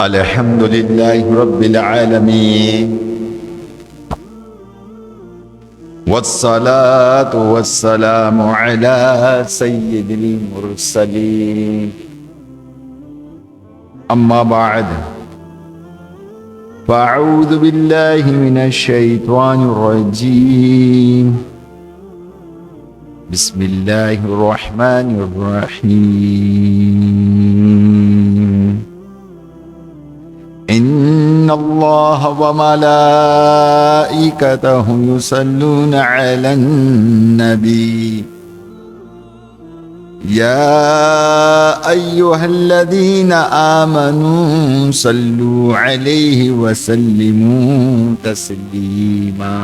الحمد لله رب العالمين والصلاة والسلام على سيد المرسلين أما بعد فأعوذ بالله من الشيطان الرجيم بسم الله الرحمن الرحيم إن الله وملائكته يصلون على النبي يا أيها الذين آمنوا صلوا عليه وسلموا تسليما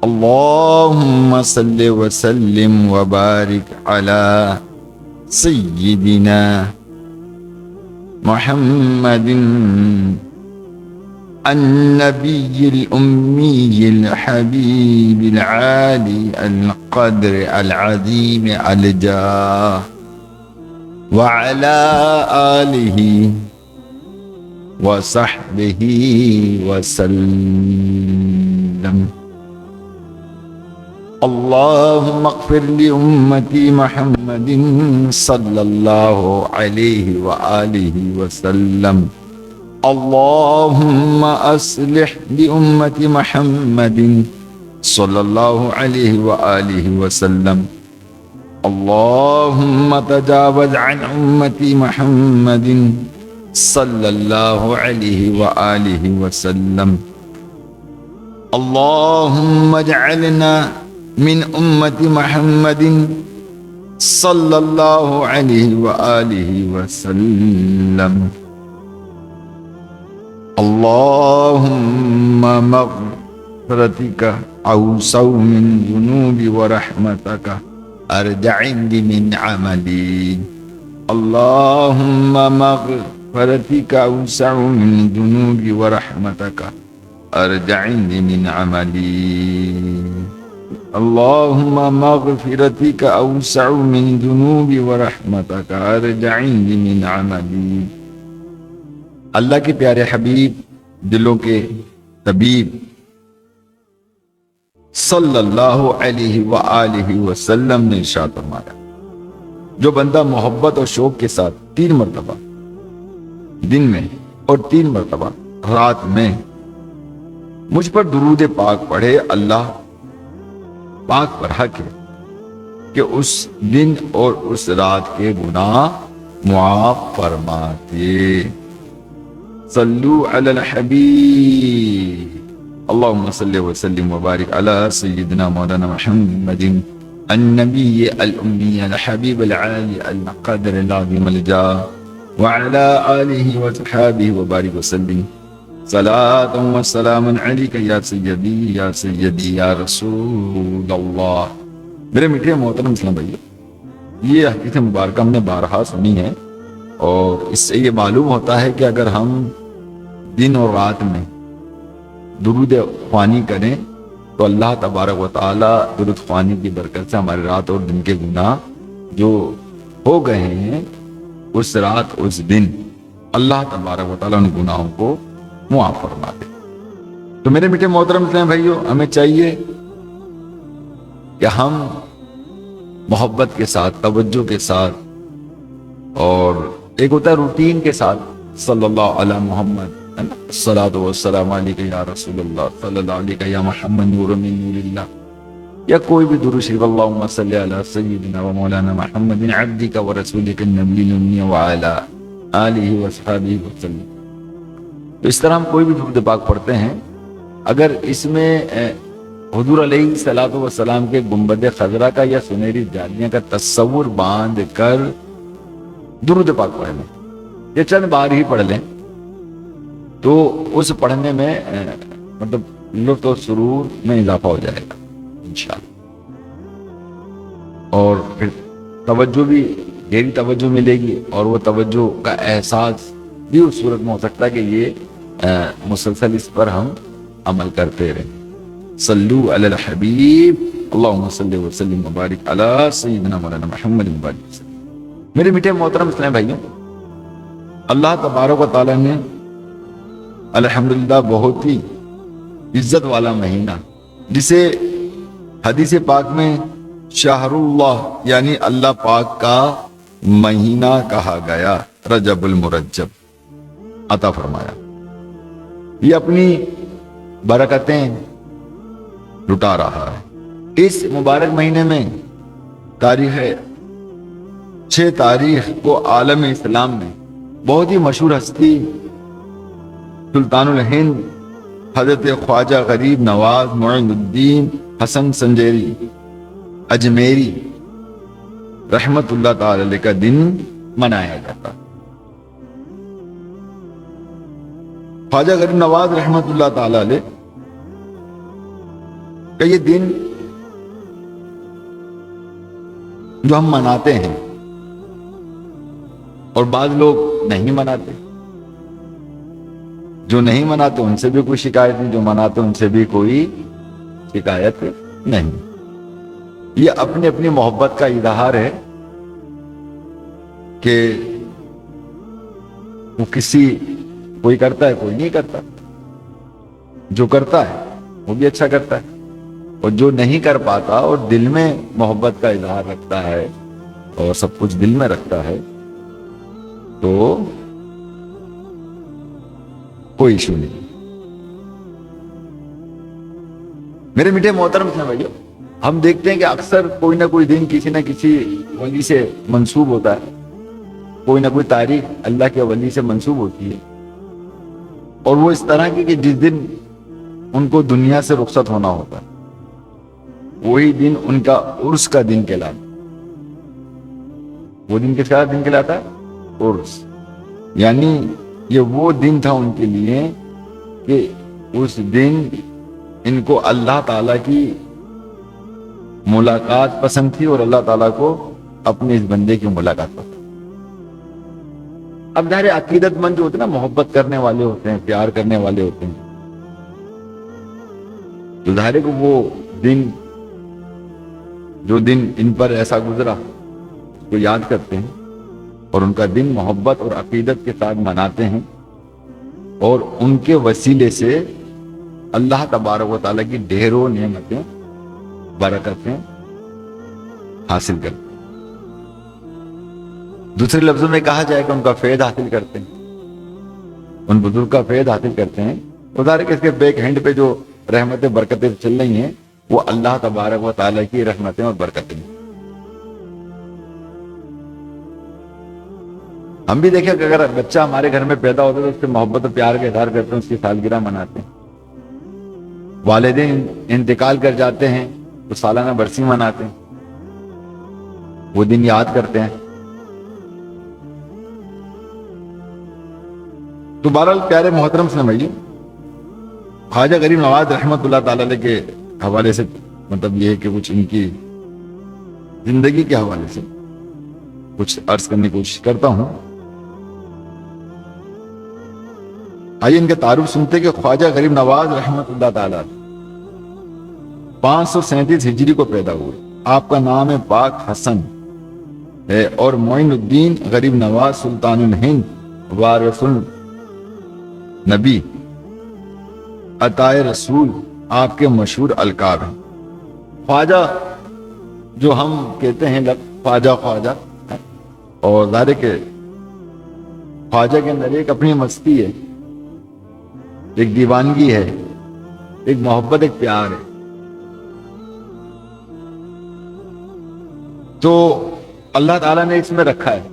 اللهم صل وسلم وبارك على سيدنا محمد النبي الأمي الحبيب العالي القدر العظيم الجاه وعلى آله وصحبه وسلم اللهم اغفر لأمتي محمد صلى الله عليه وآله وسلم اللهم أصلح لأمة محمد صلى الله عليه وآله وسلم اللهم تجاوز عن أمة محمد صلى الله عليه وآله وسلم اللهم اجعلنا من أمة محمد صلى الله عليه وآله وسلم اللهم مغفرتك أوسع من ذنوبي ورحمتك أرجع عندي من عملي اللهم مغفرتك أوسع من ذنوبي ورحمتك أرجع عندي من عملي اللهم مغفرتك أوسع من ذنوبي ورحمتك أرجع عندي من عملي اللہ کے پیارے حبیب دلوں کے طبیب صلی اللہ علیہ وآلہ وسلم نے ارشاد فرمایا جو بندہ محبت اور شوق کے ساتھ 3 مرتبہ دن میں اور 3 مرتبہ رات میں مجھ پر درود پاک پڑھے اللہ پاک پر حق ہے کہ اس دن اور اس رات کے گناہ معاف فرماتے صلو علی الحبیب اللہم صلی وسلم وبارک علی سیدنا مولانا محمد النبی الامی الحبیب العالی القدر العظیم الجاہ وعلی آلہ وصحابہ وبارک وسلم صلاة و سلام علیک یا سیدی یا رسول اللہ میرے میٹھے محترم اسلام بھائیو یہ حدیث مبارکہ ہم نے بارہا سنی ہے اور اس سے یہ معلوم ہوتا ہے کہ اگر ہم دن اور رات میں درود خوانی کریں تو اللہ تبارک و تعالی درود خوانی کی برکت سے ہمارے رات اور دن کے گناہ جو ہو گئے ہیں اس رات اس دن اللہ تبارک و تعالی ان گناہوں کو معاف فرما دے۔ تو میرے میٹھے محترم اسلام بھائیو ہمیں چاہیے کہ ہم محبت کے ساتھ توجہ کے ساتھ اور ایک ہوتا ہے روٹین کے ساتھ صلی اللہ علی محمد الصلاۃ والسلام علیک یا رسول اللہ صلی اللہ علیہ یا محمد نور من نور اللہ یا کوئی بھی درود شریف اللہم صلی علی سیدنا و مولانا محمد عبدک و رسولک النبی الامی وعلی آلہ وصحبہ وسلم۔ تو اس طرح ہم کوئی بھی درود پاک پڑھتے ہیں اگر اس میں حضور علیہ الصلوۃ والسلام کے گنبد خضرا کا یا سنہری جالیاں کا تصور باندھ کر درود پاک پڑھ لیں یا چند بار ہی پڑھ لیں تو اس پڑھنے میں مطلب لطف و سرور میں اضافہ ہو جائے گا انشاءاللہ، اور پھر توجہ بھی گہری توجہ ملے گی اور وہ توجہ کا احساس بھی اس صورت میں ہو سکتا ہے کہ یہ مسلسل اس پر ہم عمل کرتے رہیں۔ صلو علی الحبیب اللہم صلی وسلم وبارک علی سیدنا مولانا محمد وبارک وسلم۔ میرے میٹھے محترم اسلام بھائیوں، اللہ تبارک و تعالیٰ نے الحمدللہ بہت ہی عزت والا مہینہ، جسے حدیث پاک میں شہر اللہ یعنی اللہ پاک کا مہینہ کہا گیا، رجب المرجب، عطا فرمایا۔ یہ اپنی برکتیں لٹا رہا ہے۔ اس مبارک مہینے میں تاریخ 6 تاریخ کو عالم اسلام میں بہت ہی مشہور ہستی سلطان الہند حضرت خواجہ غریب نواز معین الدین حسن سنجیری اجمیری رحمت اللہ تعالی علیہ کا دن منایا جاتا۔ خواجہ غریب نواز رحمت اللہ تعالی علیہ کا یہ دن جو ہم مناتے ہیں، اور بعض لوگ نہیں مناتے، جو نہیں مناتے ان سے بھی کوئی شکایت نہیں، جو مناتے ان سے بھی کوئی شکایت نہیں۔ یہ اپنی اپنی محبت کا اظہار ہے کہ وہ کوئی کرتا ہے، کوئی نہیں کرتا، جو کرتا ہے وہ بھی اچھا کرتا ہے، اور جو نہیں کر پاتا اور دل میں محبت کا اظہار رکھتا ہے اور سب کچھ دل میں رکھتا ہے تو کوئی ایشو نہیں۔ میرے میٹھے محترم سے بھائیو، ہم دیکھتے ہیں کہ اکثر کوئی نہ کوئی دن کسی نہ کسی ولی سے منسوب ہوتا ہے، کوئی نہ کوئی تاریخ اللہ کے ولی سے منسوب ہوتی ہے، اور وہ اس طرح کی کہ جس دن ان کو دنیا سے رخصت ہونا ہوتا ہے وہی دن ان کا عرس کا دن کہلاتا ہے۔ وہ دن کس کا دن کہلاتا ہے؟ عرس، یعنی یہ وہ دن تھا ان کے لیے کہ اس دن ان کو اللہ تعالیٰ کی ملاقات پسند تھی اور اللہ تعالیٰ کو اپنے اس بندے کی ملاقات پسند۔ اب ظاہر عقیدت مند جو ہوتے ہیں نا، محبت کرنے والے ہوتے ہیں، پیار کرنے والے ہوتے ہیں، تو ظاہر ہے کہ وہ دن جو دن ان پر ایسا گزرا اس کو یاد کرتے ہیں اور ان کا دن محبت اور عقیدت کے ساتھ مناتے ہیں، اور ان کے وسیلے سے اللہ تبارک و تعالیٰ کی ڈھیروں نعمتیں برکتیں حاصل کرتے ہیں۔ دوسرے لفظوں میں کہا جائے کہ ان کا فیض حاصل کرتے ہیں، ان بزرگ کا فیض حاصل کرتے ہیں۔ ظاہر ہے کہ اس کے بیک ہینڈ پہ جو رحمتیں برکتیں چل رہی ہیں وہ اللہ تبارک و تعالیٰ کی رحمتیں اور برکتیں۔ ہم بھی دیکھیں کہ اگر بچہ ہمارے گھر میں پیدا ہوتا ہے تو اس سے محبت و پیار کا اظہار کرتے ہیں، اس کی سالگرہ مناتے ہیں۔ والدین انتقال کر جاتے ہیں تو سالانہ برسی مناتے ہیں، وہ دن یاد کرتے ہیں۔ تو بہرحال پیارے محترم سمجھیے، خواجہ غریب نواز رحمت اللہ تعالی علیہ کے حوالے سے مطلب یہ ہے کہ کچھ ان کی زندگی کے حوالے سے کچھ عرض کرنے کی کوشش کرتا ہوں۔ آئیے ان کے تعارف سنتے کہ خواجہ غریب نواز رحمت اللہ تعالی 537 ہجری کو پیدا ہوئے۔ آپ کا نام پاک حسن ہے اور معین الدین غریب نواز سلطان الہند وارث النبی عطائے رسول آپ کے مشہور القاب ہیں۔ خواجہ جو ہم کہتے ہیں خواجہ خواجہ، اور ظاہر کے خواجہ کے اندر ایک اپنی مستی ہے، ایک دیوانگی ہے، ایک محبت، ایک پیار ہے۔ تو اللہ تعالیٰ نے اس میں رکھا ہے،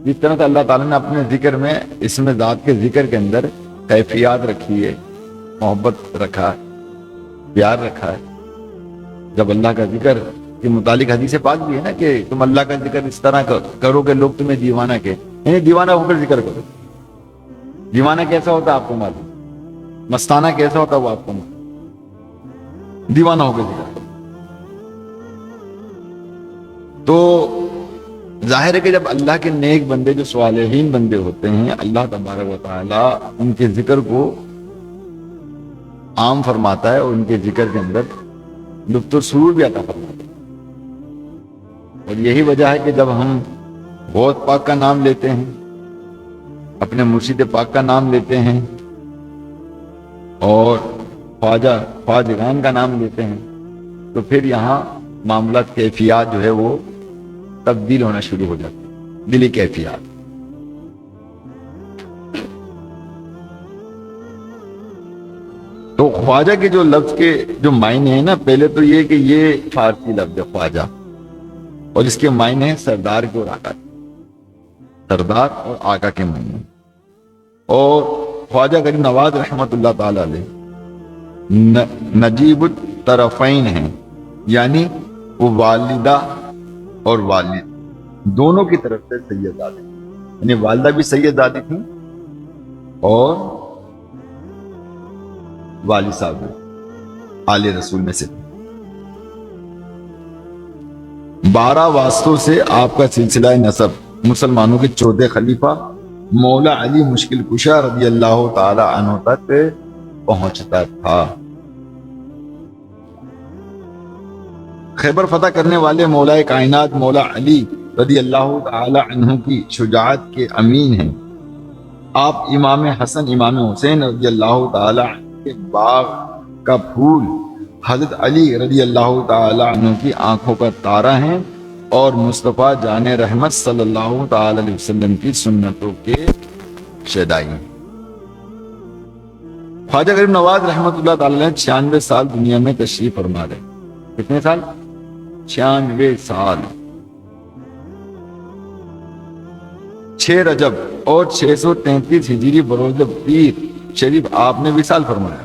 جس طرح سے اللہ تعالیٰ نے اپنے ذکر میں اس میں ذات کے ذکر کے اندر کیفیات رکھی ہے، محبت رکھا ہے، پیار رکھا ہے۔ جب اللہ کا ذکر کے متعلق حدیث پاک بھی ہے نا کہ تم اللہ کا ذکر اس طرح کرو کہ لوگ تمہیں دیوانہ کہیں، یعنی دیوانہ ہو کر ذکر کرو۔ دیوانہ کیسا ہوتا ہے آپ کو معلوم، مستانہ کیسا ہوتا ہے وہ آپ کو معلوم، دیوانہ ہو کر ذکر کرو۔ تو ظاہر ہے کہ جب اللہ کے نیک بندے جو صالحین بندے ہوتے ہیں، اللہ تبارک و تعالیٰ ان کے ذکر کو عام فرماتا ہے اور ان کے ذکر کے اندر لطف و سرور بھی عطا فرماتا ہے۔ اور یہی وجہ ہے کہ جب ہم غوث پاک کا نام لیتے ہیں اپنے مرشد پاک کا نام لیتے ہیں اور خواجگان کا نام لیتے ہیں، تو پھر یہاں معاملات کیفیات جو ہے وہ تبدیل ہونا شروع ہو جاتی ہے، دلی کیفیات۔ تو خواجہ کے جو لفظ کے جو معنی ہیں نا، پہلے تو یہ کہ یہ فارسی لفظ ہے خواجہ، اور اس کے معنی ہیں سردار کے اور آقا کے، سردار اور آقا کے معنی۔ اور خواجہ غریب نواز رحمت اللہ تعالی علیہ نجیب الطرفین ہیں، یعنی وہ والدہ اور والد دونوں کی طرف سے سیدزادے، یعنی والدہ بھی سیدزادی تھیں اور والد صاحب آل رسول میں سے 12 واسطوں سے آپ کا سلسلہ نسب مسلمانوں کے چوتھے خلیفہ مولا علی مشکل کشا رضی اللہ تعالی عنہ تک پہنچتا تھا۔ خیبر فتح کرنے والے مولا کائنات مولا علی رضی اللہ تعالی عنہ کی شجاعت کے امین ہیں۔ آپ امام حسن امام حسین رضی اللہ تعالی عنہ کے باغ کا پھول، حضرت علی رضی اللہ تعالی عنہ کی آنکھوں کا تارہ ہیں، اور مصطفیٰ جان رحمت صلی اللہ تعالی علیہ وسلم کی سنتوں کے شیدائی ہیں۔ خواجہ غریب نواز رحمت اللہ تعالی نے 96 سال دنیا میں تشریف فرما رہے۔ کتنے سال؟ 96 سال۔ 6 رجب اور 633 ہجری بروز پیر شریف آپ نے وصال فرمایا۔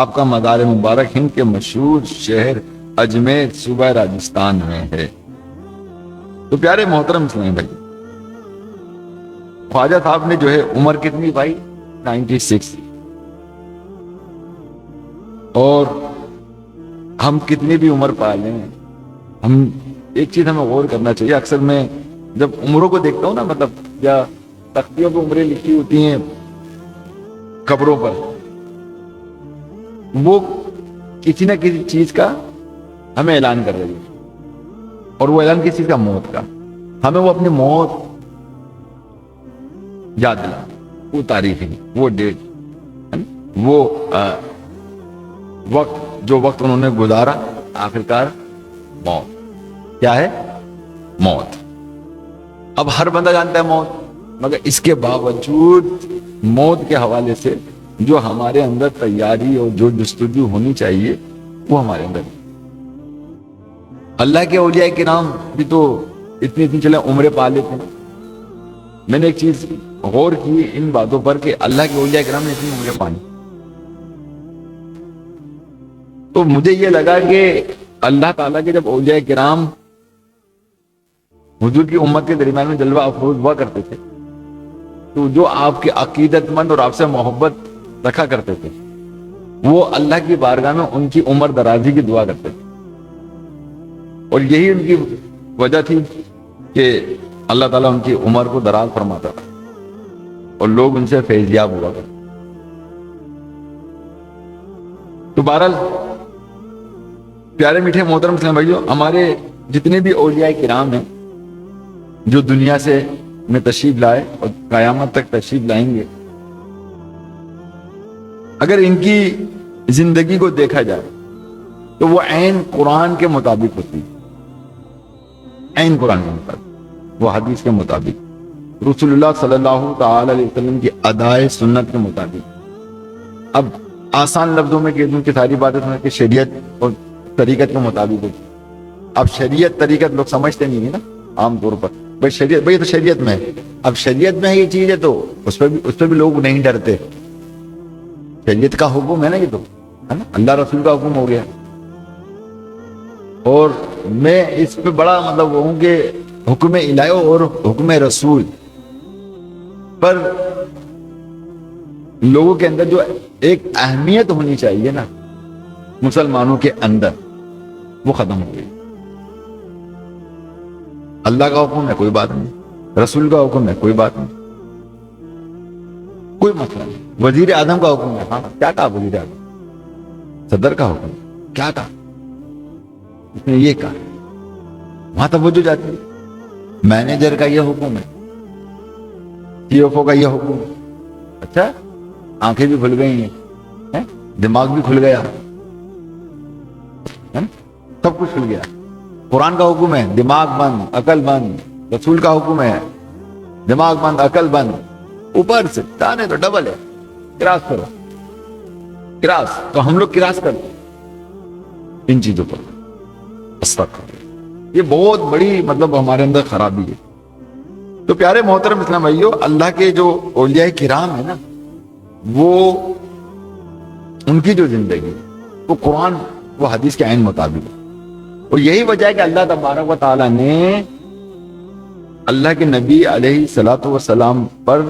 آپ کا مزار مبارک ہند کے مشہور شہر اجمیر صوبہ راجستھان میں ہے۔ تو پیارے محترم اسلامی بھائی، خواجہ صاحب نے جو ہے عمر کتنی پائی؟ 96۔ اور ہم کتنی بھی عمر پا لیں، ہم ایک چیز ہمیں غور کرنا چاہیے۔ اکثر میں جب عمروں کو دیکھتا ہوں نا، مطلب یا تختیوں پہ عمریں لکھی ہوتی ہیں قبروں پر، وہ کسی نہ کسی چیز کا ہمیں اعلان کر رہی ہے، اور وہ اعلان کس چیز کا؟ موت کا۔ ہمیں وہ اپنی موت یاد دلا، وہ تاریخ ہے، وہ ڈیٹ، وہ وقت، جو وقت انہوں نے گزارا، آخرکار موت کیا ہے؟ موت۔ اب ہر بندہ جانتا ہے موت، مگر اس کے باوجود موت کے حوالے سے جو ہمارے اندر تیاری اور جو جستجو ہونی چاہیے وہ ہمارے اندر نہیں۔ اللہ کے اولیاء کرام بھی تو اتنی چلے عمریں پا لیتے ہیں۔ میں نے ایک چیز غور کی ان باتوں پر کہ اللہ کے اولیاء کرام نے اتنی عمریں پانی، تو مجھے یہ لگا کہ اللہ تعالیٰ کے جب اولیاء کرام حضور کی امت کے درمیان میں جلوہ افروز ہوا کرتے تھے، تو جو آپ کے عقیدت مند اور آپ سے محبت رکھا کرتے تھے، وہ اللہ کی بارگاہ میں ان کی عمر درازی کی دعا کرتے تھے، اور یہی ان کی وجہ تھی کہ اللہ تعالیٰ ان کی عمر کو دراز فرماتا تھا اور لوگ ان سے فیضیاب ہوا کرتے۔ تو بہرحال پیارے میٹھے محترم اسلام بھائیو، ہمارے جتنے بھی اولیاء کرام ہیں جو دنیا سے میں تشریف لائے اور قیامت تک تشریف لائیں گے، اگر ان کی زندگی کو دیکھا جائے تو وہ عین قرآن کے مطابق ہوتی ہے، عین قرآن کے مطابق، وہ حدیث کے مطابق، رسول اللہ صلی اللہ تعالی علیہ وسلم کی ادائے سنت کے مطابق۔ اب آسان لفظوں میں کہہ دوں کہ ساری باتیں سمجھ کے شریعت اور طریقت کے مطابق ہوتی۔ اب شریعت طریقت لوگ سمجھتے نہیں ہیں نا عام طور پر، بھائی شریعت، بھائی تو شریعت میں ہے، اب شریعت میں یہ چیز ہے تو اس پہ بھی لوگ نہیں ڈرتے۔ شریعت کا حکم ہے نا، یہ تو ہے نا، اللہ رسول کا حکم ہو گیا، اور میں اس پہ بڑا مطلب وہ ہوں کہ حکم الہی اور حکم رسول پر لوگوں کے اندر جو ایک اہمیت ہونی چاہیے نا مسلمانوں کے اندر، وہ ختم ہو گئی۔ اللہ کا حکم ہے کوئی بات نہیں، رسول کا حکم ہے کوئی بات نہیں، کوئی مسئلہ نہیں، وزیر اعظم کا حکم ہے، ہاں کیا کہا وزیر اعظم، صدر کا حکم کیا کہا، اس نے یہ کہا، وہاں توجہ جاتی ہے، مینیجر کا یہ حکم ہے، CFO کا یہ حکم ہے. اچھا آنکھیں بھی کھل گئی ہیں, دماغ بھی کھل گیا, سب کچھ کھل گیا. قرآن کا حکم ہے دماغ بند عقل بند, رسول کا حکم ہے دماغ بند عقل بند. اوپر سے دانے تو ڈبل ہے, کراس کرو کراس. تو ہم لوگ کراس کرتے ان چیزوں پر. یہ بہت بڑی مطلب ہمارے اندر خرابی ہے. تو پیارے محترم اسلام بھائیو, اللہ کے جو اولیاء کرام ہے نا, وہ ان کی جو زندگی وہ قرآن وہ حدیث کے عین مطابق ہے. اور یہی وجہ ہے کہ اللہ تبارک و تعالیٰ نے اللہ کے نبی علیہ الصلوۃ والسلام پر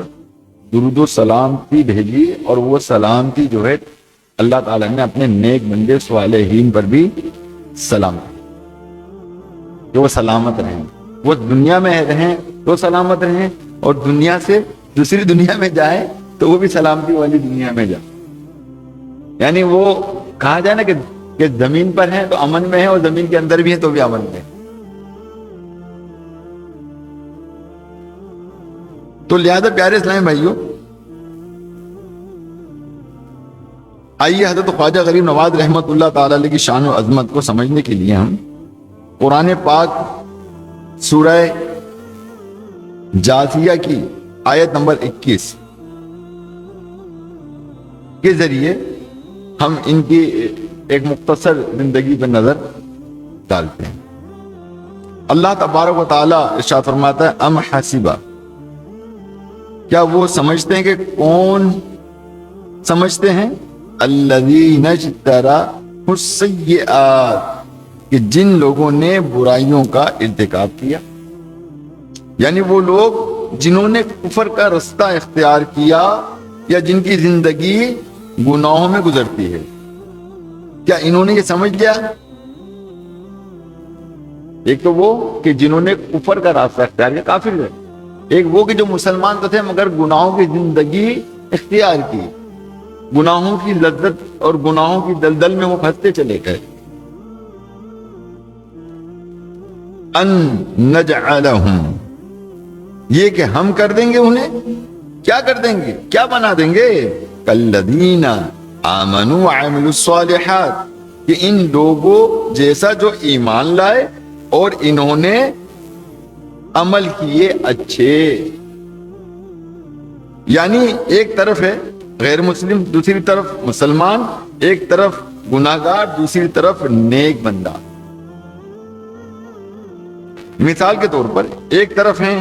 درود و سلامتی بھیجی, اور وہ سلامتی جو ہے اللہ تعالیٰ نے اپنے نیک بندے صالحین پر بھی سلام کہ وہ سلامت رہیں, وہ دنیا میں رہیں تو سلامت رہیں, اور دنیا سے دوسری دنیا میں جائیں تو وہ بھی سلامتی والی دنیا میں جائیں. یعنی وہ کہا جائے نا کہ زمین پر ہیں تو امن میں ہے, اور زمین کے اندر بھی ہیں تو بھی امن میں. تو لہذا پیارے اسلامی بھائیوں, آئیے حضرت خواجہ غریب نواز رحمت اللہ تعالی علیہ کی شان و عظمت کو سمجھنے کے لیے ہم قرآن پاک سورہ جاثیہ کی آیت نمبر 21 کے ذریعے ہم ان کی ایک مختصر زندگی پر نظر ڈالتے ہیں. اللہ تبارک و تعالیٰ ارشاد فرماتا ہے ام حسبہ, کیا وہ سمجھتے ہیں کہ کون سمجھتے ہیں الذین اجترحوا السیئات, کہ جن لوگوں نے برائیوں کا ارتکاب کیا, یعنی وہ لوگ جنہوں نے کفر کا رستہ اختیار کیا یا جن کی زندگی گناہوں میں گزرتی ہے. کیا انہوں نے یہ سمجھ لیا؟ ایک تو وہ کہ جنہوں نے کفر کا راستہ اختیار کیا, کافر ہے. ایک وہ کہ جو مسلمان تو تھے مگر گناہوں کی زندگی اختیار کی, گناہوں کی لذت اور گناہوں کی دلدل میں وہ پھنستے چلے گئے. ان نجعلہم, یہ کہ ہم کر دیں گے انہیں, کیا کر دیں گے, کیا بنا دیں گے, کالذین آمنوا وعملوا الصالحات, کہ ان لوگوں جیسا جو ایمان لائے اور انہوں نے عمل کیے اچھے. یعنی ایک طرف ہے غیر مسلم, دوسری طرف مسلمان, ایک طرف گناہگار, دوسری طرف نیک بندہ. مثال کے طور پر ایک طرف ہیں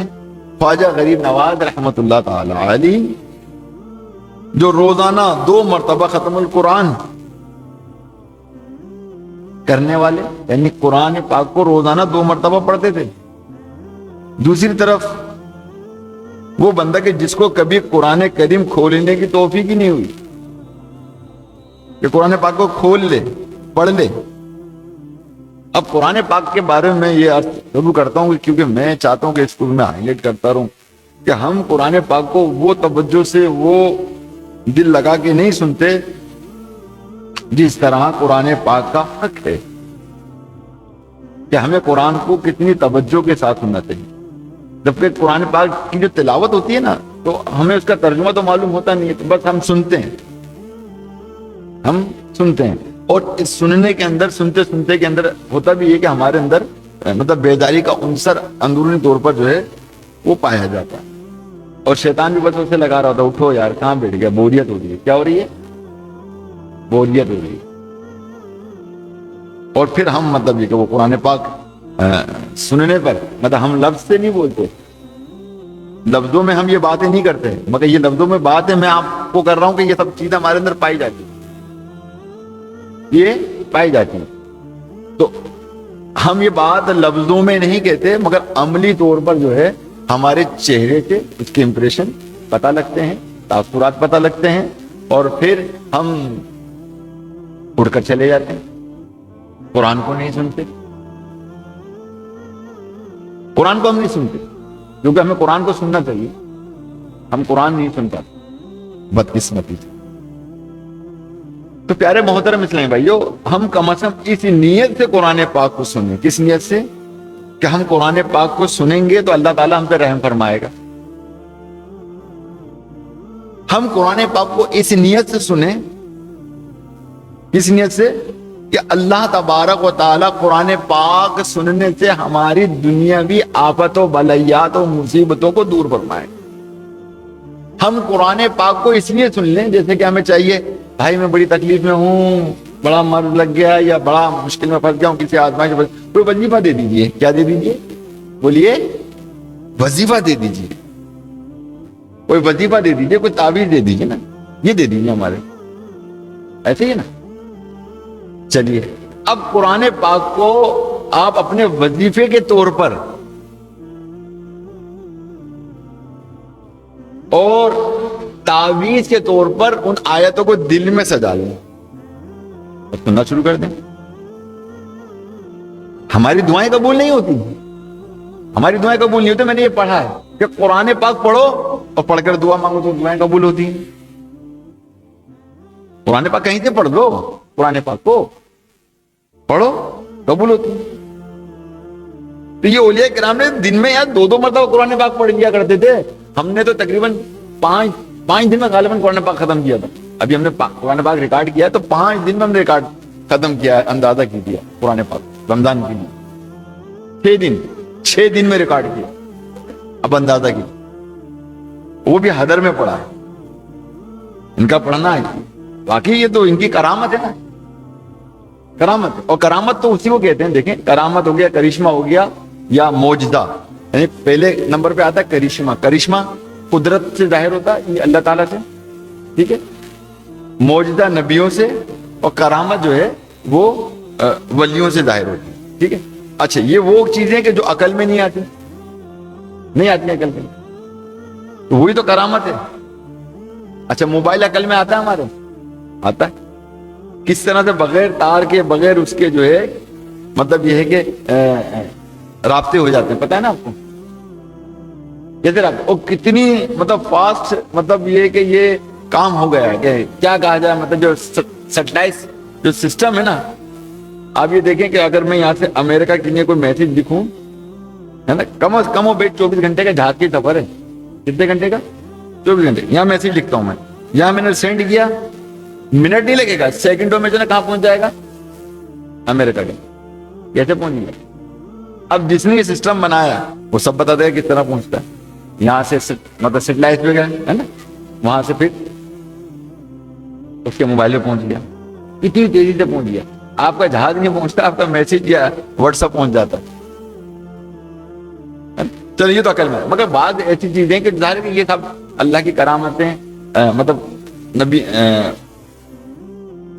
خواجہ غریب نواز رحمت اللہ تعالی علیہ, جو روزانہ 2 مرتبہ ختم القرآن کرنے والے, یعنی قرآن پاک کو روزانہ 2 مرتبہ پڑھتے تھے. دوسری طرف وہ بندہ کہ جس کو کبھی قرآن کریم کھولنے کی توفیق ہی نہیں ہوئی کہ قرآن پاک کو کھول لے پڑھ لے. اب قرآن پاک کے بارے میں یہ عرض ضرور کرتا ہوں کیونکہ میں چاہتا ہوں کہ اس کو میں ہائی لائٹ کرتا رہوں کہ ہم قرآن پاک کو وہ توجہ سے, وہ دل لگا کے نہیں سنتے جس طرح قرآن پاک کا حق ہے کہ ہمیں قرآن کو کتنی توجہ کے ساتھ سننا چاہیے. جبکہ قرآن پاک کی جو تلاوت ہوتی ہے نا, تو ہمیں اس کا ترجمہ تو معلوم ہوتا نہیں ہے, تو بس ہم سنتے ہیں. اور اس سننے کے اندر, سنتے سنتے کے اندر ہوتا بھی ہے کہ ہمارے اندر مطلب بیداری کا عنصر اندرونی طور پر جو ہے وہ پایا جاتا ہے. اور شیطان بھی بس اسے لگا رہا ہوتا, اٹھو یار کہاں بیٹھ گیا, بوریت ہو رہی ہے. کیا ہو رہی ہے؟ بوریت ہو رہی ہے. اور پھر ہم مطلب یہ کہ وہ قرآن پاک سننے پر مطلب ہم لفظ سے نہیں بولتے, لفظوں میں ہم یہ باتیں نہیں کرتے, مگر یہ لفظوں میں بات ہے, میں آپ کو کر رہا ہوں کہ یہ سب چیزیں ہمارے اندر پائی جاتی ہیں, یہ پائی جاتی ہیں. تو ہم یہ بات لفظوں میں نہیں کہتے مگر عملی طور پر جو ہے ہمارے چہرے سے اس کے امپریشن پتہ لگتے ہیں, تاثرات پتہ لگتے ہیں, اور پھر ہم اڑ کر چلے جاتے ہیں, قرآن کو نہیں سنتے. قرآن کو ہم نہیں سنتے کیونکہ ہمیں قرآن کو سننا چاہیے, ہم قرآن نہیں سن پاتے, بدقسمتی سے. تو پیارے محترم اسلامی بھائیو, ہم کم از کم اس نیت سے قرآن پاک کو سنیں. کس نیت سے؟ کہ ہم قرآن پاک کو سنیں گے تو اللہ تعالیٰ ہم پہ رحم فرمائے گا. ہم قرآن پاک کو اس نیت سے سنیں، کس نیت سے؟ کہ اللہ تبارک و تعالی قرآن پاک سننے سے ہماری دنیاوی آفت و بلیات و مصیبتوں کو دور فرمائے۔ ہم قرآن پاک کو اس لیے سن لیں، جیسے کہ ہمیں چاہیے بھائی میں بڑی تکلیف میں ہوں، بڑا مرض لگ گیا یا بڑا مشکل میں پھنس گیا ہوں، کسی آزمائش میں کوئی وظیفہ دے دیجیے۔ کیا دے دیجیے؟ بولیے، وظیفہ دے دیجیے، کوئی وظیفہ دے دیجیے، کوئی تعویذ دے دیجیے نا، یہ دے دیجیے ہمارے، ایسے ہی نا۔ چلیے اب قرآن پاک کو آپ اپنے وظیفے کے طور پر اور تعویذ کے طور پر ان آیتوں کو دل میں سجا لیں اور سننا شروع کر دیں۔ ہماری دعائیں قبول نہیں ہوتی، ہماری دعائیں قبول نہیں ہوتی۔ میں نے یہ پڑھا ہے کہ قرآن پاک پڑھو اور پڑھ کر دعا مانگو تو دعائیں قبول ہوتی ہیں۔ قرآن پاک کہیں سے پڑھ لو، قرآن پاک کو پڑھو، قبول ہوتی ہے۔ تو یہ اولیاء کرام نے دن میں یا 2 مرتبہ قرآن پاک پڑھ لیا کرتے تھے۔ ہم نے تو تقریباً 5 دن میں غالباً قرآن پاک ختم کیا تھا۔ ابھی ہم نے قرآن پاک ریکارڈ کیا تو 5 دن میں ہم نے ریکارڈ ختم کیا، اندازہ کی دیا قرآن پاک رمضان کے لیے 6 دن میں ریکارڈ کیا۔ اب اندازہ کی، وہ بھی حضر میں پڑھا ہے۔ ان کا پڑھنا ہے واقعی، یہ تو ان کی کرامت ہے نا، کرامت ہے۔ اور کرامت تو اسی کو کہتے ہیں، دیکھیں کرامت ہو گیا، کرشمہ ہو گیا یا معجزہ، یعنی پہلے نمبر پہ آتا ہے کرشمہ۔ کرشمہ قدرت سے ظاہر ہوتا ہے، یہ اللہ تعالیٰ سے، ٹھیک ہے۔ معجزہ نبیوں سے، اور کرامت جو ہے وہ ولیوں سے ظاہر ہوتی ہے، ٹھیک ہے۔ اچھا یہ وہ چیزیں کہ جو عقل میں نہیں آتی، نہیں آتی عقل میں، تو وہی تو کرامت ہے۔ اچھا موبائل عقل میں آتا ہے ہمارے؟ آتا ہے۔ کس طرح سے بغیر تار کے، بغیر اس کے جو ہے مطلب یہ ہے کہ رابطے ہو جاتے ہیں، پتہ ہے نا آپ کو کیسے رابطے، اور کتنی مطلب فاسٹ، مطلب یہ کہ یہ کام ہو گیا ہے کہ کیا کہا جائے، مطلب جو سیٹلائٹ جو سسٹم ہے نا، آپ یہ دیکھیں کہ اگر میں یہاں سے امریکہ کے لیے کوئی میسج لکھوں، ہے نا، کم از کم و بیش 24 گھنٹے کا جہاز کی سفر ہے۔ کتنے گھنٹے کا؟ 24 گھنٹے۔ یہاں میسج لکھتا ہوں میں، یہاں میں نے سینڈ کیا، منٹ نہیں لگے گا، سیکنڈوں میں جو ہے کہاں پہنچ جائے گا؟ امریکہ کے۔ کیسے پہنچ گیا؟ اب جس نے یہ سسٹم بنایا وہ سب بتا دے گا کس طرح پہنچتا ہے۔ یہاں سے مطلب سیٹلائٹ پہ گیا ہے نا، وہاں سے پھر اس کے موبائل پہ پہنچ گیا، کتنی تیزی سے پہنچ گیا۔ آپ کا جہاز نہیں پہنچتا، آپ کا میسج یا واٹس ایپ پہنچ جاتا۔ چلیے یہ تو عقل میں، مگر بعض ایسی چیزیں کہ ظاہر ہے کہ یہ سب اللہ کی کرامتیں، مطلب نبی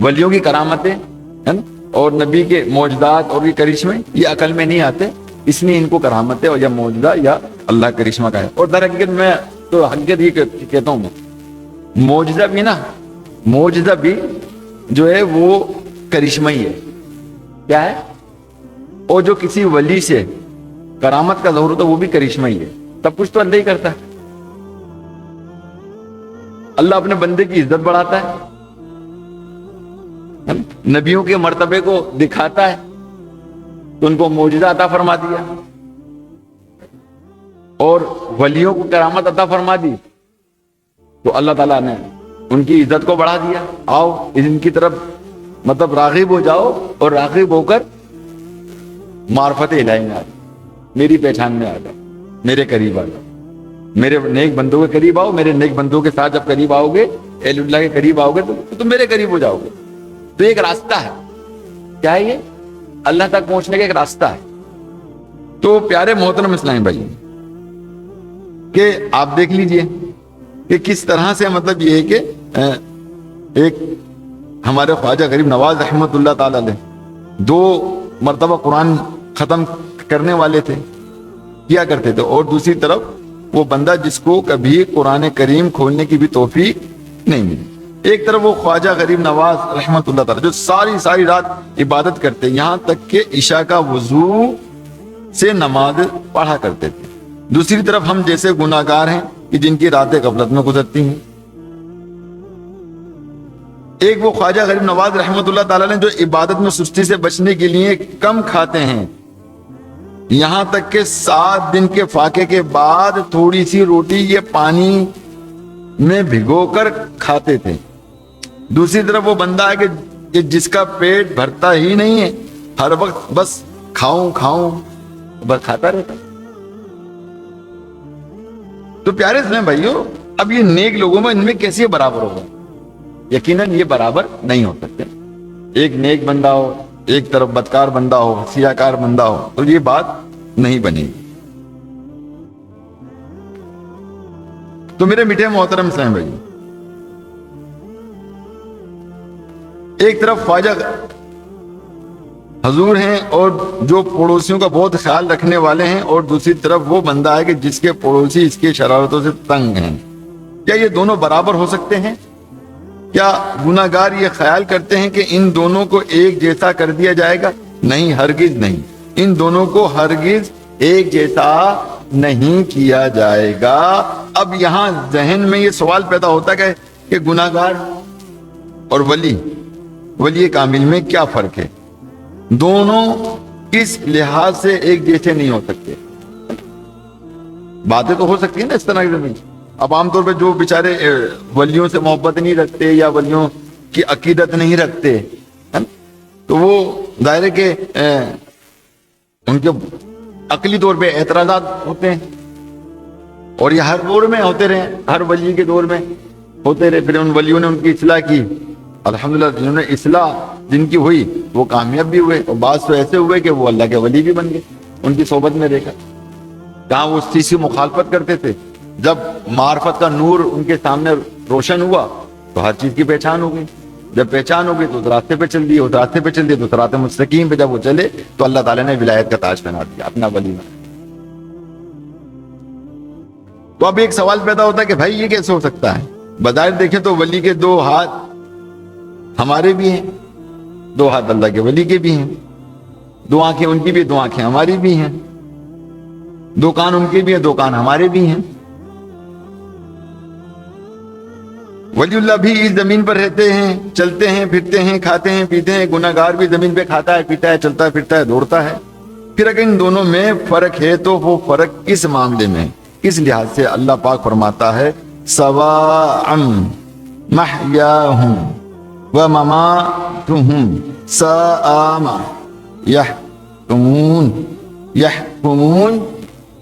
ولیوں کی کرامتیں ہے نا، اور نبی کے معجزات اور یہ کرشمے یہ عقل میں نہیں آتے، اس لیے ان کو کرامت ہے اور یا معجزہ یا اللہ کرشمہ کا ہے۔ اور در حقیقت میں تو حقیقت یہ کہتا ہوں، میں معجزہ بھی نا، معجزہ بھی جو ہے وہ کرشمہ ہی ہے۔ کیا ہے؟ اور جو کسی ولی سے کرامت کا ظہور ہوتا ہے وہ بھی کرشمہ ہی ہے۔ سب کچھ تو اللہ ہی کرتا ہے۔ اللہ اپنے بندے کی عزت بڑھاتا ہے، نبیوں کے مرتبے کو دکھاتا ہے تو ان کو معجزہ عطا فرما دیا، اور ولیوں کو کرامت عطا فرما دی تو اللہ تعالیٰ نے ان کی عزت کو بڑھا دیا۔ آؤ ان کی طرف مطلب راغب ہو جاؤ، اور راغب ہو کر معرفت الہی میں آ جاؤ، میری پہچان میں آ جاؤ، میرے قریب آ جاؤ، میرے نیک بندوں کے قریب آؤ۔ میرے نیک بندوں کے ساتھ جب قریب آؤ گے، اہل اللہ کے قریب آؤ گے تو تم میرے قریب ہو جاؤ گے۔ تو ایک راستہ ہے، کیا ہے یہ؟ اللہ تک پہنچنے کا ایک راستہ ہے۔ تو پیارے محترم اسلامی بھائی کہ آپ دیکھ لیجئے کہ کس طرح سے مطلب یہ ہے کہ ایک ہمارے خواجہ غریب نواز رحمت اللہ تعالی علیہ 2 مرتبہ قرآن ختم کرنے والے تھے، کیا کرتے تھے، اور دوسری طرف وہ بندہ جس کو کبھی قرآن کریم کھولنے کی بھی توفیق نہیں ملی۔ ایک طرف وہ خواجہ غریب نواز رحمت اللہ تعالی جو ساری رات عبادت کرتے، یہاں تک کہ عشاء کا وضو سے نماز پڑھا کرتے تھے۔ دوسری طرف ہم جیسے گناہگار ہیں کہ جن کی راتیں غفلت میں گزرتی ہیں۔ ایک وہ خواجہ غریب نواز رحمت اللہ تعالی نے جو عبادت میں سستی سے بچنے کے لیے کم کھاتے ہیں، یہاں تک کہ 7 دن کے فاقے کے بعد تھوڑی سی روٹی یہ پانی میں بھگو کر کھاتے تھے. دوسری طرف وہ بندہ ہے کہ جس کا پیٹ بھرتا ہی نہیں ہے, ہر وقت بس کھاؤں کھاؤں بس کھاتا رہتا. تو پیارے اسلام بھائیو, اب یہ نیک لوگوں میں ان میں کیسے برابر ہوگا؟ یقیناً یہ برابر نہیں ہو سکتے. ایک نیک بندہ ہو, ایک طرف بدکار بندہ ہو, سیاکار بندہ ہو, تو یہ بات نہیں بنے گی. تو میرے میٹھے محترم اسلام بھائی, ایک طرف خواجہ حضور ہیں اور جو پڑوسیوں کا بہت خیال رکھنے والے ہیں, اور دوسری طرف وہ بندہ ہے کہ جس کے پڑوسی اس کے شرارتوں سے تنگ ہیں. کیا یہ دونوں برابر ہو سکتے ہیں؟ کیا گناہگار یہ خیال کرتے ہیں کہ ان دونوں کو ایک جیسا کر دیا جائے گا؟ نہیں, ہرگز نہیں. ان دونوں کو ہرگز ایک جیسا نہیں کیا جائے گا. اب یہاں ذہن میں یہ سوال پیدا ہوتا ہے کہ گناہگار اور ولی کامل میں کیا فرق ہے؟ دونوں کس لحاظ سے ایک جیسے نہیں ہو سکتے؟ باتیں تو ہو سکتی ہیں نا اس طرح کی. اب عام طور پہ جو بیچارے ولیوں سے محبت نہیں رکھتے یا ولیوں کی عقیدت نہیں رکھتے, تو وہ ظاہر ہے کہ ان کے عقلی طور پہ اعتراضات ہوتے ہیں, اور یہ ہر دور میں ہوتے رہے, ہر ولی کے دور میں ہوتے رہے. پھر ان ولیوں نے ان کی اصلاح کی, الحمدللہ جنہوں نے اصلاح جن کی ہوئی وہ کامیاب بھی ہوئے, اور بعض تو ایسے ہوئے کہ وہ اللہ کے ولی بھی بن گئے ان کی صحبت میں رہ کر. کہاں وہ اس چیز کی مخالفت کرتے تھے, جب معرفت کا نور ان کے سامنے روشن ہوا تو ہر چیز کی پہچان ہو گئی. جب پہچان ہو گئی تو اس راستے پہ چل دیے, اس راستے پہ چل دیے تو صراط مستقیم پہ جب وہ چلے تو اللہ تعالیٰ نے ولایت کا تاج پہنا دیا, اپنا ولی بنا. تو اب ایک سوال پیدا ہوتا ہے کہ بھائی یہ کیسے ہو سکتا ہے؟ بظاہر دیکھیں تو ولی کے دو ہاتھ ہمارے بھی ہیں, دو ہاتھ اللہ کے ولی کے بھی ہیں, دو آنکھیں ان کی بھی, دو آنکھیں ہماری بھی ہیں, دو کان ان کے بھی ہیں, دو کان ہمارے بھی ہیں. ولی اللہ بھی اس زمین پر رہتے ہیں, چلتے ہیں, پھرتے ہیں, کھاتے ہیں, پیتے ہیں. گناہگار بھی زمین پہ کھاتا ہے, پیتا ہے, چلتا ہے, پھرتا ہے, دوڑتا ہے. پھر اگر ان دونوں میں فرق ہے تو وہ فرق کس معاملے میں, کس لحاظ سے؟ اللہ پاک فرماتا ہے سواء محیاہم ومماتہم ساء ما یحکمون,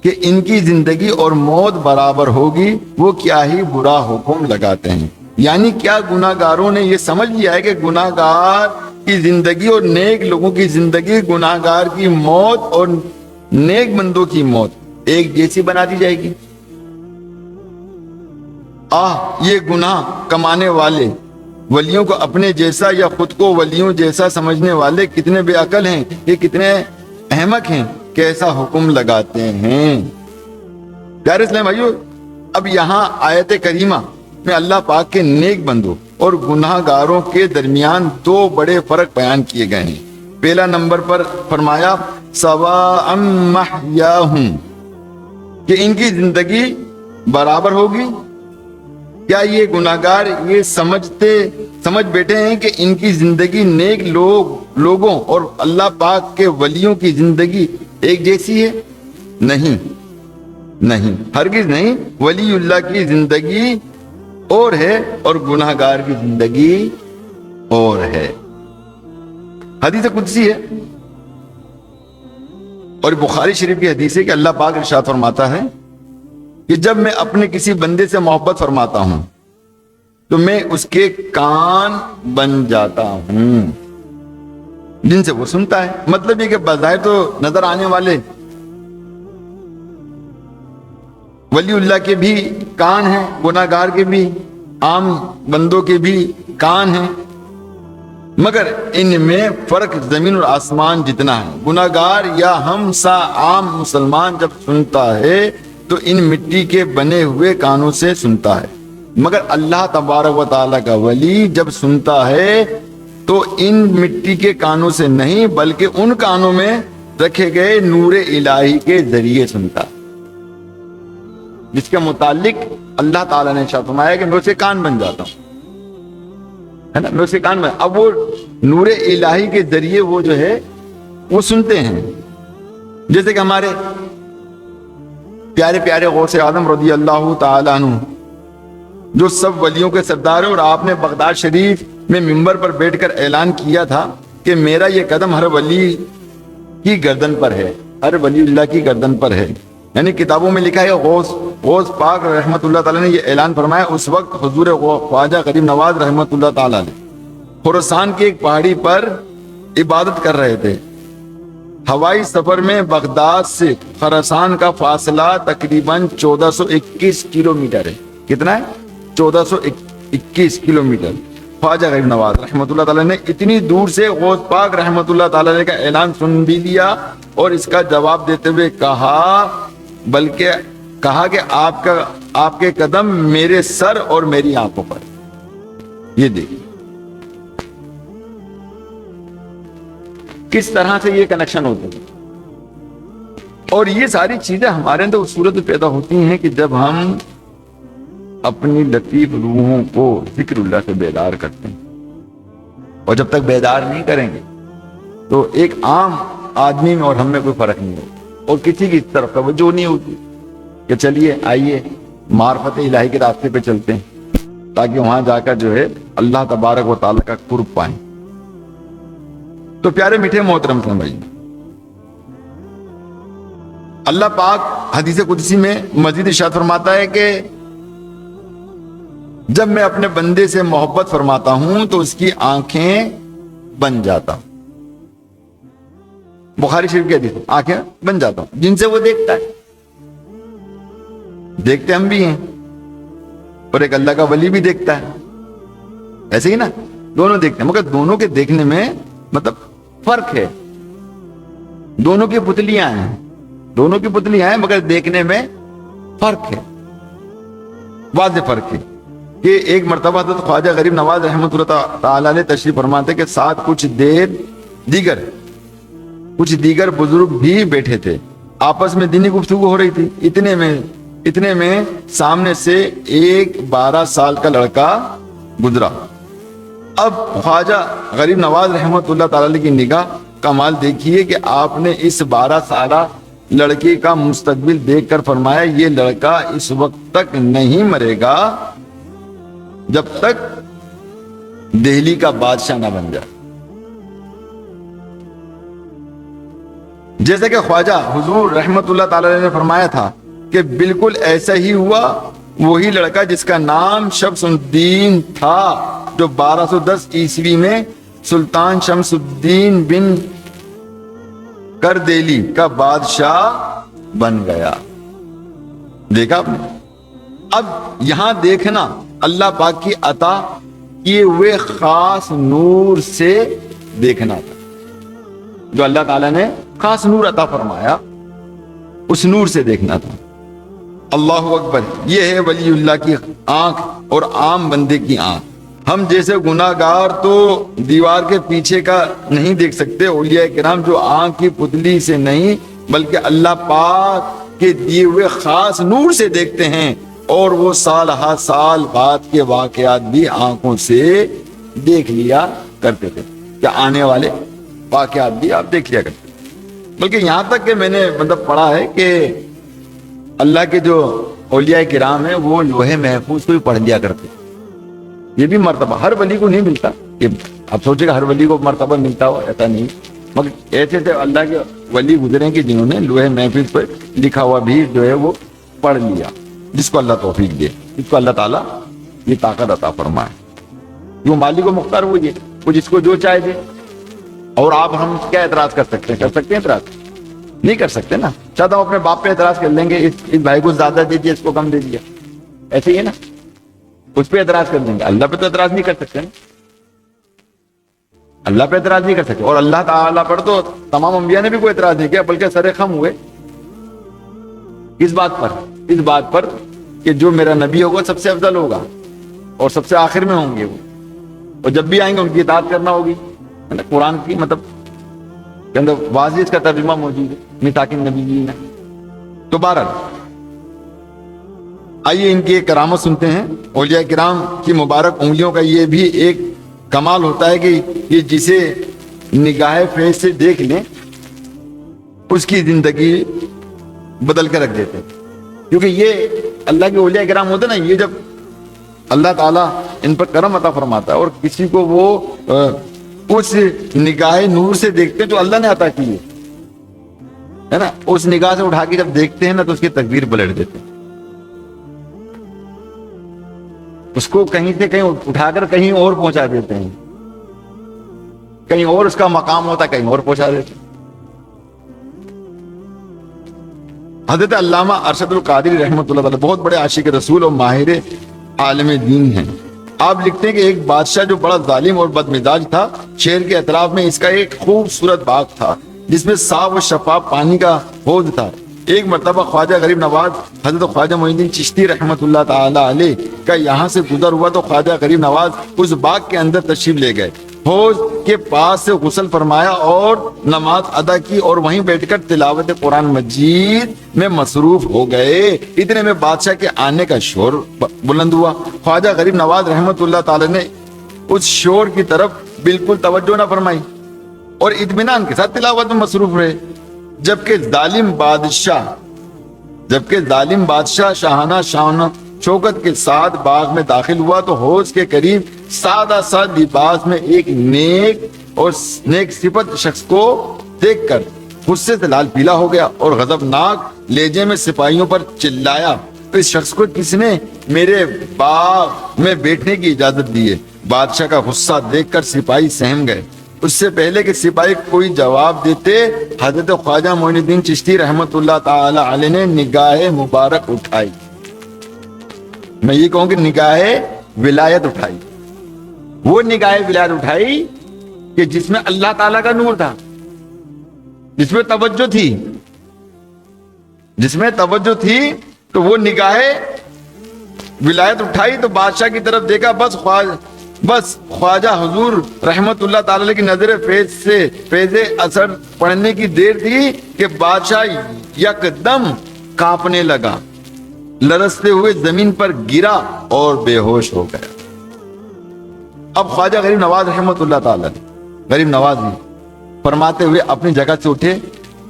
کہ ان کی زندگی اور موت برابر ہوگی, وہ کیا ہی برا حکم لگاتے ہیں. یعنی کیا گناہگاروں نے یہ سمجھ لیا ہے کہ گناہگار کی زندگی اور نیک لوگوں کی زندگی, گناہگار کی موت اور نیک بندوں کی موت ایک جیسی بنا دی جائے گی؟ یہ گناہ کمانے والے ولیوں کو اپنے جیسا یا خود کو ولیوں جیسا سمجھنے والے کتنے بے عقل ہیں, یہ کتنے احمق ہیں, کیسا حکم لگاتے ہیں. پیارے اسلام بھائیو, اب یہاں آیت کریمہ میں اللہ پاک کے نیک بندوں اور گناہ گاروں کے درمیان دو بڑے فرق بیان کیے گئے ہیں. پہلا نمبر پر فرمایا سواء محیاہم, کہ ان کی زندگی برابر ہوگی. کیا یہ گناہگار یہ سمجھ بیٹھے ہیں کہ ان کی زندگی نیک لوگوں اور اللہ پاک کے ولیوں کی زندگی ایک جیسی ہے؟ نہیں, ہرگز نہیں. ولی اللہ کی زندگی اور ہے اور گناہگار کی زندگی اور ہے. حدیث قدسی ہے اور بخاری شریف کی حدیث ہے کہ اللہ پاک ارشاد فرماتا ہے کہ جب میں اپنے کسی بندے سے محبت فرماتا ہوں تو میں اس کے کان بن جاتا ہوں جن سے وہ سنتا ہے. مطلب یہ کہ بظاہر تو نظر آنے والے ولی اللہ کے بھی کان ہیں, گناہگار کے بھی, عام بندوں کے بھی کان ہیں, مگر ان میں فرق زمین اور آسمان جتنا ہے. گناہگار یا ہم سا عام مسلمان جب سنتا ہے تو ان مٹی کے بنے ہوئے کانوں سے سنتا ہے, مگر اللہ تبارک و تعالیٰ کا ولی جب سنتا ہے تو ان مٹی کے کانوں سے نہیں بلکہ ان کانوں میں رکھے گئے نور الہی کے ذریعے سنتا, جس کے متعلق اللہ تعالیٰ نے ارشاد فرمایا کہ میں اسے کان بن جاتا ہوں, ہے نا, میں اسے کان بن. اب وہ نور الہی کے ذریعے وہ جو ہے وہ سنتے ہیں. جیسے کہ ہمارے پیارے غوث اعظم رضی اللہ تعالیٰ عنہ جو سب ولیوں کے سردار ہے، اور آپ نے بغداد شریف میں منبر پر بیٹھ کر اعلان کیا تھا کہ میرا یہ قدم ہر ولی کی گردن پر ہے، ہر ولی اللہ کی گردن پر ہے. یعنی کتابوں میں لکھا ہے غوث پاک رحمت اللہ تعالیٰ نے یہ اعلان فرمایا اس وقت حضور خواجہ غریب نواز رحمت اللہ تعالیٰ نے خراسان کی ایک پہاڑی پر عبادت کر رہے تھے. ہوائی سفر میں بغداد سے خراسان کا فاصلہ تقریباً 1421 کلومیٹر ہے. کتنا ہے؟ 1421 کلومیٹر. خواجہ غریب نواز رحمت اللہ تعالیٰ نے اتنی دور سے غوث پاک رحمت اللہ تعالیٰ کا اعلان سن بھی لیا اور اس کا جواب دیتے ہوئے کہا کہ آپ کے قدم میرے سر اور میری آنکھوں پر. یہ دیکھیں کس طرح سے یہ کنیکشن ہوتے ہیں. اور یہ ساری چیزیں ہمارے اندر اس صورت میں پیدا ہوتی ہیں کہ جب ہم اپنی لطیف روحوں کو ذکر اللہ سے بیدار کرتے ہیں. اور جب تک بیدار نہیں کریں گے تو ایک عام آدمی میں اور ہم میں کوئی فرق نہیں ہوگا اور کسی کی اس طرف توجہ نہیں ہوتی کہ چلیے آئیے معرفت الہی کے راستے پہ چلتے ہیں تاکہ وہاں جا کر جو ہے اللہ تبارک و تعالیٰ کا قرب پائیں. تو پیارے میٹھے محترم سمجھیں، اللہ پاک حدیث قدسی میں مزید ارشاد فرماتا ہے کہ جب میں اپنے بندے سے محبت فرماتا ہوں تو اس کی آنکھیں بن جاتا ہوں. بخاری شریف کی حدیث، آنکھیں بن جاتا ہوں جن سے وہ دیکھتا ہے. دیکھتے ہم بھی ہیں اور ایک اللہ کا ولی بھی دیکھتا ہے، ایسے ہی نا، دونوں دیکھتے ہیں، مگر دونوں کے دیکھنے میں مطلب فرق ہے. دونوں کی پتلیاں ہیں مگر دیکھنے میں فرق ہے، واضح فرق ہے. کہ ایک مرتبہ حضرت خواجہ غریب نواز رحمۃ اللہ تعالی نے تشریف فرماتے کہ ساتھ کچھ دیگر بزرگ بھی بیٹھے تھے. آپس میں دینی گفتگو ہو رہی تھی. اتنے میں سامنے سے ایک 12 سال کا لڑکا گزرا. اب خواجہ غریب نواز رحمۃ اللہ تعالی کی نگاہ کمال دیکھیے کہ آپ نے اس 12 سالہ لڑکے کا مستقبل دیکھ کر فرمایا یہ لڑکا اس وقت تک نہیں مرے گا جب تک دہلی کا بادشاہ نہ بن جائے. جیسے کہ خواجہ حضور رحمت اللہ تعالی نے فرمایا تھا کہ بالکل ایسا ہی ہوا. وہی لڑکا جس کا نام شمس الدین تھا جو 1210 عیسوی میں سلطان شمس الدین بن کردیلی کا بادشاہ بن گیا. دیکھا آپ نے؟ اب یہاں دیکھنا اللہ پاک کی عطا کیے ہوئے خاص نور سے دیکھنا تھا. جو اللہ تعالیٰ نے خاص نور عطا فرمایا اس نور سے دیکھنا تھا. اللہ اکبر. یہ ہے ولی اللہ کی آنکھ اور عام بندے کی آنکھ. ہم جیسے گناہگار تو دیوار کے پیچھے کا نہیں دیکھ سکتے. اولیاء کرام جو آنکھ کی پتلی سے نہیں بلکہ اللہ پاک کے دیے ہوئے خاص نور سے دیکھتے ہیں اور وہ سال ہا سال بعد کے واقعات بھی آنکھوں سے دیکھ لیا کرتے تھے. کیا آنے والے واقعات بھی آپ دیکھ لیا کرتے. بلکہ یہاں تک کہ میں نے پڑھا ہے کہ اللہ کے جو اولیاء کرام ہیں وہ لوہے محفوظ کو بھی پڑھ لیا کرتے. یہ بھی مرتبہ ہر ولی کو نہیں ملتا. کہ اب سوچے گا ہر ولی کو مرتبہ ملتا ہو، ایسا نہیں. مگر ایسے سے اللہ کے ولی گزرے کہ جنہوں نے لوہے محفوظ پر لکھا ہوا بھی جو ہے وہ پڑھ لیا. جس کو اللہ توفیق دے، جس کو اللہ تعالیٰ یہ طاقت عطا فرمائے. جو مالک و مختار وہ جس کو جو چاہے دے. اور آپ ہم کیا اعتراض کر سکتے ہیں اعتراض نہیں کر سکتے نا. چاہتا ہوں اپنے باپ پہ اعتراض کر لیں گے، اس بھائی کو زیادہ دے دیا، اس کو کم دے دیا، ایسے ہی ہے نا. اس پہ اعتراض کر دیں گے. اللہ پہ تو اعتراض نہیں کر سکتے نا. اللہ پہ اعتراض نہیں کر سکتے. اور اللہ تعالیٰ پر تو تمام انبیاء نے بھی کوئی اعتراض نہیں کیا بلکہ سر خم ہوئے. اس بات پر کہ جو میرا نبی ہوگا سب سے افضل ہوگا اور سب سے آخر میں ہوں گے وہ، اور جب بھی آئیں گے ان کی اطاعت کرنا ہوگی. قرآن کی کے اندر واضح اس کا ترجمہ موجود ہے، میثاق النبیین. تو بہرحال آئیے ان کی ایک کرامت سنتے ہیں. اولیاء کرام کی مبارک انگلیوں کا یہ بھی ایک کمال ہوتا ہے کہ یہ جسے نگاہ فیض سے دیکھ لیں اس کی زندگی بدل کر رکھ دیتے ہیں. کیونکہ یہ اللہ کے اولیاء کرام ہوتے ہیں نا، یہ جب اللہ تعالیٰ ان پر کرم عطا فرماتا ہے، اور کسی کو وہ اس نگاہ نور سے دیکھتے ہیں جو اللہ نے عطا کی ہے نا، اس نگاہ سے اٹھا کے جب دیکھتے ہیں نا تو اس کی تقدیر پلٹ دیتے ہیں، اس کو کہیں سے کہیں اٹھا کر کہیں اور پہنچا دیتے ہیں، کہیں اور اس کا مقام ہوتا ہے کہیں اور پہنچا دیتے ہیں۔ حضرت علامہ ارشد القادری رحمۃ اللہ تعالی بہت بڑے عاشق رسول اور ماہر عالم دین ہیں۔ آپ لکھتے ہیں کہ ایک بادشاہ جو بڑا ظالم اور بد مزاج تھا، شہر کے اطراف میں اس کا ایک خوبصورت باغ تھا جس میں صاف و شفاف پانی کا حوض تھا۔ ایک مرتبہ خواجہ غریب نواز حضرت خواجہ معین الدین چشتی رحمۃ اللہ تعالی علیہ کا یہاں سے گزر ہوا تو خواجہ غریب نواز اس باغ کے اندر تشریف لے گئے، حوض کے پاس سے غسل فرمایا اور نماز ادا کی اور وہیں بیٹھ کر تلاوت قرآن مجید میں مصروف ہو گئے۔ اتنے میں بادشاہ کے آنے کا شور بلند ہوا۔ خواجہ غریب نواز رحمۃ اللہ تعالی نے اس شور کی طرف بالکل توجہ نہ فرمائی اور اطمینان کے ساتھ تلاوت میں مصروف رہے، جبکہ ظالم بادشاہ شاہانہ شوکت کے ساتھ باغ میں داخل ہوا تو حوض کے قریب سادہ سا لباس میں ایک نیک صفت شخص کو دیکھ کر غصے سے لال پیلا ہو گیا اور غضبناک لہجے میں سپاہیوں پر چلایا، اس شخص کو کس نے میرے باغ میں بیٹھنے کی اجازت دی ہے؟ بادشاہ کا غصہ دیکھ کر سپاہی سہم گئے۔ اس سے پہلے کہ سپاہی کوئی جواب دیتے، حضرت خواجہ معین الدین چشتی رحمۃ اللہ تعالی علیہ نے نگاہ مبارک اٹھائی، میں یہ کہوں کہ نگاہ ولایت اٹھائی، وہ نگاہ ولایت اٹھائی کہ جس میں اللہ تعالیٰ کا نور تھا، جس میں توجہ تھی تو وہ نگاہ ولایت اٹھائی تو بادشاہ کی طرف دیکھا، بس خواجہ حضور رحمت اللہ تعالی کی نظر فیض اثر پڑھنے کی دیر تھی کہ بادشاہ یکدم کانپنے لگا، لرزتے ہوئے زمین پر گرا اور بے ہوش ہو گیا۔ اب خواجہ غریب نواز رحمت اللہ تعالی غریب نواز فرماتے ہوئے اپنی جگہ سے اٹھے،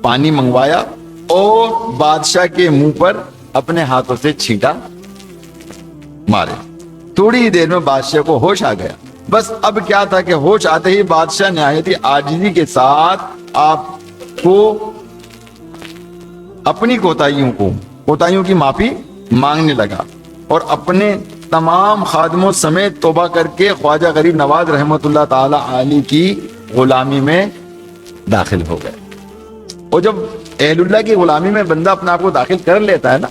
پانی منگوایا اور بادشاہ کے منہ پر اپنے ہاتھوں سے چھینٹا مارے۔ تھوڑی ہی دیر میں بادشاہ کو ہوش آ گیا۔ بس اب کیا تھا کہ ہوش آتے ہی بادشاہ نہایت عاجزی کے ساتھ آپ کو اپنی کوتاہیوں کی معافی مانگنے لگا اور اپنے تمام خادموں سمیت توبہ کر کے خواجہ غریب نواز رحمت اللہ تعالی علیہ کی غلامی میں داخل ہو گئے۔ اور جب اہل اللہ کی غلامی میں بندہ اپنا آپ کو داخل کر لیتا ہے نا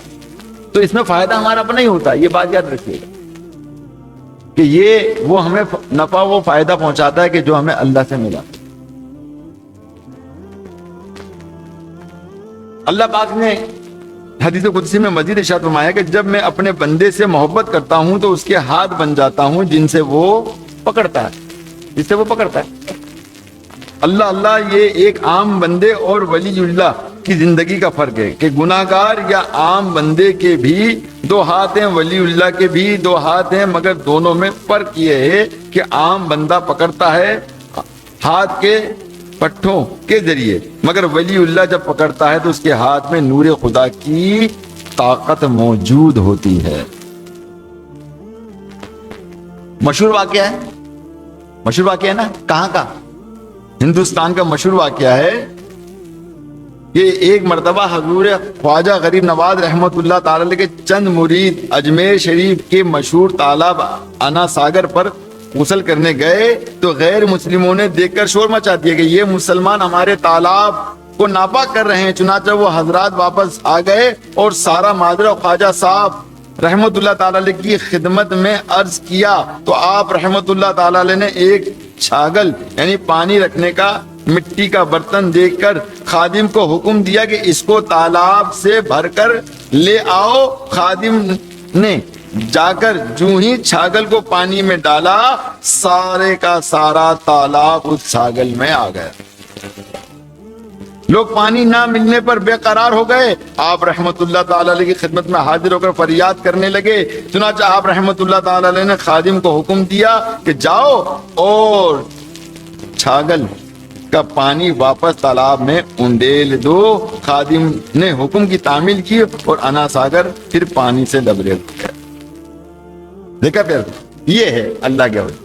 تو اس میں فائدہ ہمارا اپنا ہی ہوتا ہے، یہ بات یاد رکھیے گا کہ یہ وہ ہمیں نفع وہ فائدہ پہنچاتا ہے کہ جو ہمیں اللہ سے ملا۔ اللہ پاک نے حدیث قدسی میں مزید ارشاد فرمایا کہ جب میں اپنے بندے سے محبت کرتا ہوں تو اس کے ہاتھ بن جاتا ہوں جن سے وہ پکڑتا ہے۔ اللہ یہ ایک عام بندے اور ولی اللہ کی زندگی کا فرق ہے کہ گناہگار یا عام بندے کے بھی دو ہاتھ ہیں، ولی اللہ کے بھی دو ہاتھ ہیں، مگر دونوں میں فرق یہ ہے کہ عام بندہ پکڑتا ہے ہاتھ کے پٹھوں کے ذریعے، مگر ولی اللہ جب پکڑتا ہے تو اس کے ہاتھ میں نور خدا کی طاقت موجود ہوتی ہے۔ مشہور واقعہ ہے نا، کہاں کا؟ ہندوستان کا مشہور واقعہ ہے کہ ایک مرتبہ حضور خواجہ غریب نواز رحمت اللہ تعالی کے چند مرید اجمیر شریف کے مشہور تالاب انا ساگر پر غسل کرنے گئے تو غیر مسلموں نے دیکھ کر شور مچا دیا کہ یہ مسلمان ہمارے تالاب کو ناپاک کر رہے ہیں۔ چنانچہ وہ حضرات واپس آ گئے اور سارا ماجرا خواجہ صاحب رحمت اللہ تعالی کی خدمت میں عرض کیا تو آپ رحمت اللہ تعالی نے ایک چھاگل یعنی پانی رکھنے کا مٹی کا برتن دیکھ کر خادم کو حکم دیا کہ اس کو تالاب سے بھر کر لے آؤ۔ خادم نے جا کر جو ہی چھاگل کو پانی میں ڈالا، سارے کا سارا تالاب اس چھاگل میں آ گیا۔ لوگ پانی نہ ملنے پر بے قرار ہو گئے۔ آپ رحمت اللہ تعالی علیہ کی خدمت میں حاضر ہو کر فریاد کرنے لگے۔ چنانچہ آپ رحمت اللہ تعالی علیہ نے خادم کو حکم دیا کہ جاؤ اور چھاگل کا پانی واپس تالاب میں انڈیل دو۔ خادم نے حکم کی تعمیل کی اور انا ساگر پھر پانی سے لبریز ہو گیا۔ دیکھا پھر یہ ہے اللہ کے ولی.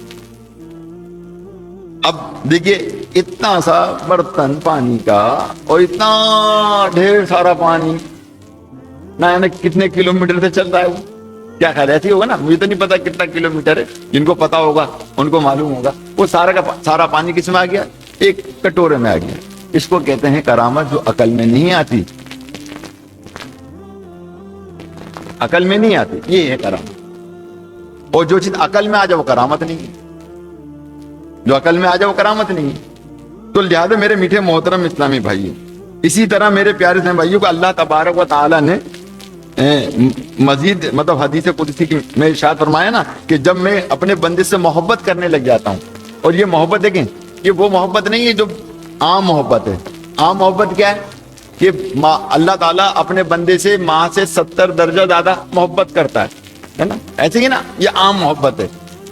اب دیکھیے اتنا سا برتن پانی کا اور اتنا ڈھیر سارا پانی نہ جانے کتنے کلومیٹر سے چل رہا ہے وہ. کیا خیال ایسے ہی ہوگا نا, مجھے تو نہیں پتا کتنا کلومیٹر ہے, جن کو پتا ہوگا ان کو معلوم ہوگا. وہ سارا کا سارا پانی کس میں آ گیا؟ ایک کٹورے میں آ گیا. اس کو کہتے ہیں کرامت, جو عقل میں نہیں آتی, عقل میں نہیں آتی, یہ ہے کرامت. اور جو چیز عقل میں آ جائے وہ کرامت نہیں ہے, جو عقل میں آ جائے وہ کرامت نہیں ہے. تو لہذا میرے میٹھے محترم اسلامی بھائیوں, اسی طرح میرے پیارے اسلامی بھائیوں کو اللہ تبارک و تعالیٰ نے مزید مطلب حدیث قدسی کی میں ارشاد فرمایا نا کہ جب میں اپنے بندے سے محبت کرنے لگ جاتا ہوں, اور یہ محبت دیکھیں, یہ وہ محبت نہیں ہے جو عام محبت ہے. عام محبت کیا ہے کہ اللہ تعالیٰ اپنے بندے سے ماں سے 70 درجہ زیادہ محبت کرتا ہے نا, ایسے ہی نا, یہ عام محبت ہے.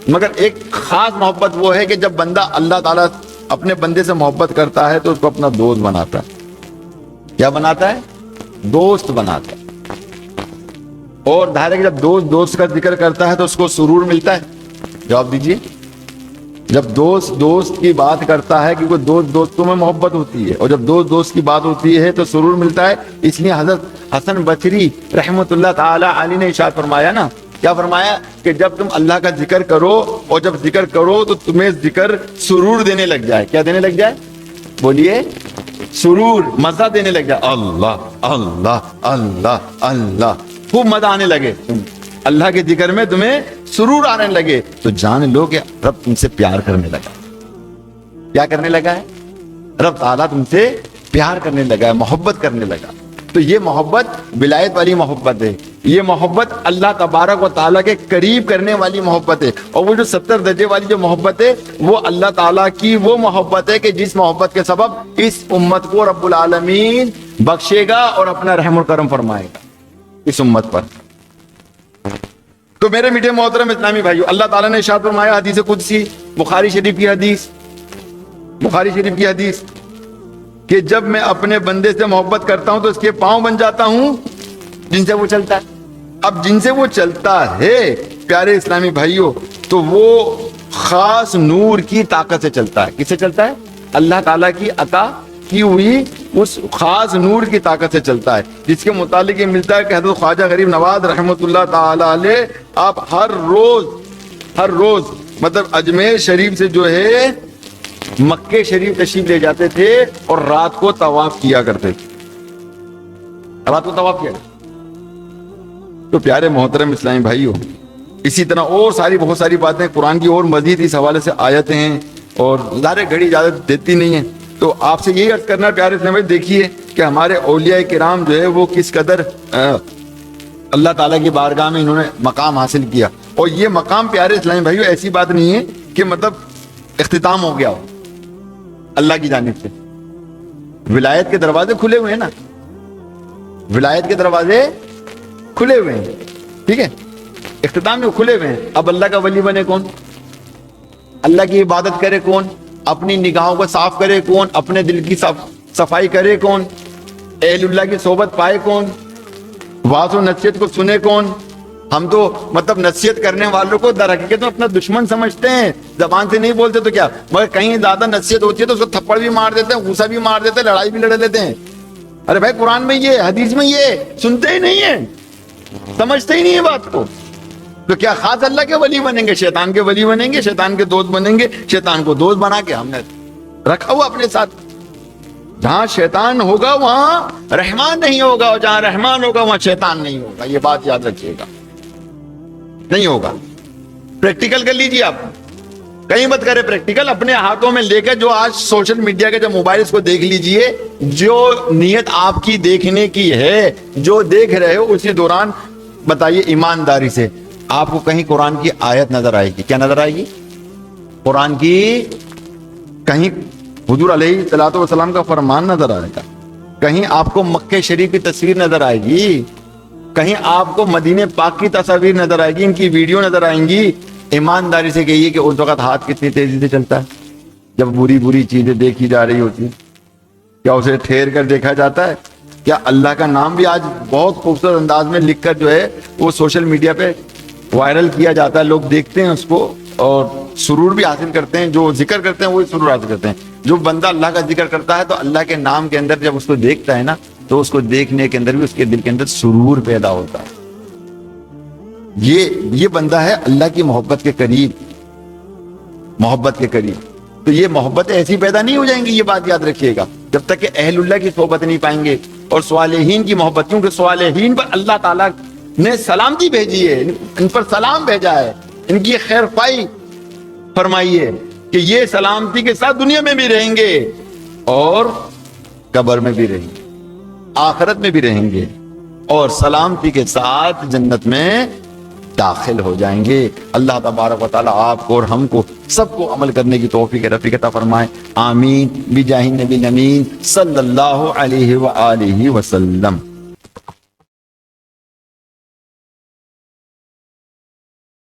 مگر ایک خاص محبت وہ ہے کہ جب بندہ اللہ تعالیٰ اپنے بندے سے محبت کرتا ہے تو اس کو اپنا دوست بناتا ہے. کیا بناتا ہے؟ دوست بناتا ہے. اور ظاہر ہے کہ جب دوست کا ذکر کرتا ہے تو اس کو سرور ملتا ہے. جواب دیجیے. جب دوست کی بات کرتا ہے کیونکہ دوستوں میں محبت ہوتی ہے, اور جب دوست کی بات ہوتی ہے تو سرور ملتا ہے. اس لیے حضرت حسن بصری رحمت اللہ تعالی علیہ نے ارشاد فرمایا نا, کیا فرمایا کہ جب تم اللہ کا ذکر کرو, اور جب ذکر کرو تو تمہیں ذکر سرور دینے لگ جائے. کیا دینے لگ جائے؟ بولیے. سرور, مزہ دینے لگ جائے. اللہ اللہ اللہ اللہ, خوب مزہ آنے لگے, اللہ کے ذکر میں تمہیں سرور آنے لگے, تو جان لو کہ رب تم سے پیار کرنے لگا. کیا کرنے لگا ہے؟ رب تعالیٰ تم سے پیار کرنے لگا ہے, محبت کرنے لگا. تو یہ محبت ولایت والی محبت ہے, یہ محبت اللہ تبارک و تعالیٰ کے قریب کرنے والی محبت ہے. اور وہ جو 70 درجے والی جو محبت ہے وہ اللہ تعالیٰ کی وہ محبت ہے کہ جس محبت کے سبب اس امت کو رب العالمین بخشے گا اور اپنا رحم و کرم فرمائے گا اس امت پر. تو میرے میٹھے محترم اسلامی بھائیو, اللہ تعالیٰ نے ارشاد فرمایا حدیث قدسی, بخاری شریف کی حدیث کہ جب میں اپنے بندے سے محبت کرتا ہوں تو اس کے پاؤں بن جاتا ہوں جن سے وہ چلتا ہے. اب جن سے وہ چلتا ہے پیارے اسلامی بھائیو, تو وہ خاص نور کی طاقت سے چلتا ہے. کس سے چلتا ہے؟ اللہ تعالیٰ کی عطا کی ہوئی اس خاص نور کی طاقت سے چلتا ہے, جس کے متعلق یہ ملتا ہے کہ حضرت خواجہ غریب نواز رحمت اللہ تعالی علیہ آپ ہر روز مطلب اجمیر شریف سے جو ہے مکے شریف تشریف لے جاتے تھے اور رات کو طواف کیا کرتے تھے. رات کو طواف کیا. تو پیارے محترم اسلامی بھائیوں, اسی طرح اور بہت ساری باتیں قرآن کی اور مزید اس حوالے سے آیتیں ہیں, اور ظاہر گھڑی اجازت دیتی نہیں ہے. تو آپ سے یہی عرض کرنا پیارے اسلامی بھائی, دیکھیے کہ ہمارے اولیاء کرام جو ہے وہ کس قدر اللہ تعالیٰ کی بارگاہ میں انہوں نے مقام حاصل کیا. اور یہ مقام پیارے اسلامی بھائیو ایسی بات نہیں ہے کہ مطلب اختتام ہو گیا ہو. اللہ کی جانب سے ولایت کے دروازے کھلے ہوئے ہیں نا, ولایت کے دروازے کھلے ہوئے ہیں, ٹھیک ہے, اختتام میں کھلے ہوئے ہیں. اب اللہ کا ولی بنے کون؟ اللہ کی عبادت کرے کون؟ اپنی نگاہوں کو صاف کرے کون؟ اپنے دل کی صفائی کرے کون؟ اہل اللہ کی صحبت پائے کون؟ واعظ و نصیحت کو سنے کون؟ ہم تو مطلب نصیحت کرنے والوں کو در حقیقت میں اپنا دشمن سمجھتے ہیں, زبان سے نہیں بولتے تو کیا, مگر کہیں زیادہ نصیحت ہوتی ہے تو اس کو تھپڑ بھی مار دیتے ہیں, غصہ بھی مار دیتے ہیں, لڑائی بھی لڑ لیتے ہیں. ارے بھائی قرآن میں یہ, حدیث میں یہ, سنتے ہی نہیں ہیں, سمجھتے ہی نہیں ہے بات کو. تو کیا خاص اللہ کے ولی بنیں گے؟ شیطان کے ولی بنیں گے, شیطان کے دوست بنیں گے. شیطان کو دوست بنا کے ہم نے رکھا ہوا اپنے ساتھ. جہاں شیطان ہوگا وہاں رحمان نہیں ہوگا, اور جہاں رحمان ہوگا وہاں شیطان نہیں ہوگا. یہ بات یاد رکھیے گا, نہیں ہوگا. پریکٹیکل کر لیجیے, آپ کہیں مت کرے پریکٹیکل, اپنے ہاتھوں میں لے کر جو آج سوشل میڈیا کے جو موبائل کو دیکھ لیجیے, جو نیت آپ کی دیکھنے کی ہے, جو دیکھ رہے ہو اسی دوران بتائیے ایمانداری سے آپ کو کہیں قرآن کی آیت نظر آئے گی؟ کیا نظر آئے گی؟ قرآن کی کہیں حضور علیہ الصلوۃ والسلام کا فرمان نظر آئے گا؟ کہیں آپ کو مکہ شریف کی تصویر نظر آئے گی؟ کہیں آپ کو مدینے پاک کی تصاویر نظر آئے گی, ان کی ویڈیو نظر آئیں گی؟ ایمانداری سے کہیے کہ اس وقت ہاتھ کتنی تیزی سے چلتا ہے جب بری چیزیں دیکھی جا رہی ہوتی ہیں. کیا اسے ٹھہر کر دیکھا جاتا ہے؟ کیا اللہ کا نام بھی آج بہت خوبصورت انداز میں لکھ کر جو ہے وہ سوشل میڈیا پہ وائرل کیا جاتا ہے، لوگ دیکھتے ہیں اس کو اور سرور بھی حاصل کرتے ہیں، جو ذکر کرتے ہیں وہی سرور حاصل کرتے ہیں۔ جو بندہ اللہ کا ذکر کرتا ہے تو اللہ کے نام کے اندر جب اس کو دیکھتا ہے نا تو اس کو دیکھنے کے اندر بھی اس کے دل کے اندر سرور پیدا ہوتا ہے۔ یہ بندہ ہے اللہ کی محبت کے قریب، محبت کے قریب۔ تو یہ محبت ایسی پیدا نہیں ہو جائیں گی، یہ بات یاد رکھیے گا، جب تک کہ اہل اللہ کی صحبت نہیں پائیں گے اور صالحین کی محبت، کیونکہ صالحین پر اللہ تعالیٰ نے سلامتی بھیجی ہے، ان پر سلام بھیجا ہے، ان کی خیر خواہی فرمائی ہے کہ یہ سلامتی کے ساتھ دنیا میں بھی رہیں گے اور قبر میں بھی رہیں گے، آخرت میں بھی رہیں گے اور سلامتی کے ساتھ جنت میں داخل ہو جائیں گے۔ اللہ تبارک و تعالیٰ آپ کو اور ہم کو سب کو عمل کرنے کی توفیق رفیق عطا فرمائے، آمین بجاہ نبی امین صلی اللہ علیہ وآلہ وسلم۔